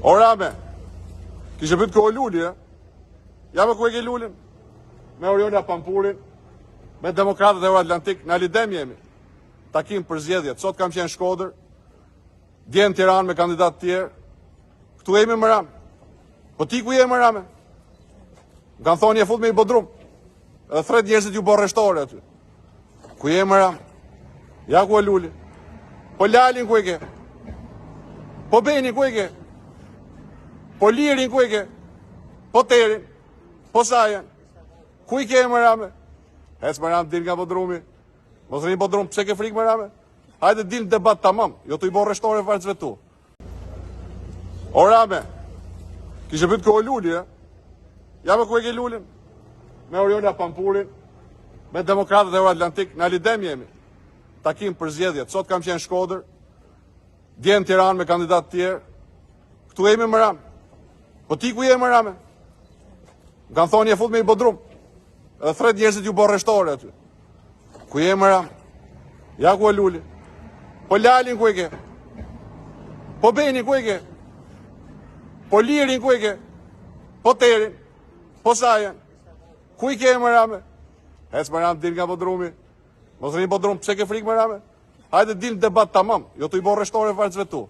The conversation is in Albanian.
O Rame, kishe pyet kohë Luli, ja me ku e ke Lulin? Me Oriola Pampurin, me Demokratët Euroatlantik, në Alidem jemi. Takim për zgjedhjet. Sot kam qenë Shkodër, dje në Tiranë me kandidatë tjerë. Këtu jemi më Rame. Po ti ku je më Rame? Më kanë thonë je fut me i bodrum. Edhe thret njerëzit ju bërë rreshtore aty. Ku je më Rame? Ja ku e Luli. Po Lalin ku e ke? Po Benin ku e ke? Po Lirin ku e ke? Po Terin? Po Sajan? Ku i ke më Rame? Hec më Rame, dil nga bodrumi. Mos rrini bodrum, pse ke frikë më Rame? Hajde dil në debat tamam, jo të i bërë rreshtore farcëve tu. O Rame, kishe pyet kohë Luli, ja me ku e ke Lulin? Me Oriola Pampurin, me Demokratët Euroatlantik, në Alidem jemi. Takim për zgjedhjet. Sot kam qenë Shkodër, dje në Tiranë me kandidatë tjerë. Këtu jemi më Rame. Po ti ku je më Rame? Më kanë thonë je fut me i bodrum. Edhe thret njerëzit ju bërë rreshtore aty. Ku je më Rame? Ja ku e Luli. Po Lalin ku e ke? Po Benin ku e ke? Po Lirin ku e ke? Po Terin? Po Sajan? Ku i ke më Rame? Hec më Rame, dil nga bodrumi. Mos rrini bodrum, pse ke frikë më Rame? Hajde dil në debat tamam, jo të i bërë rreshtore farcëve tu.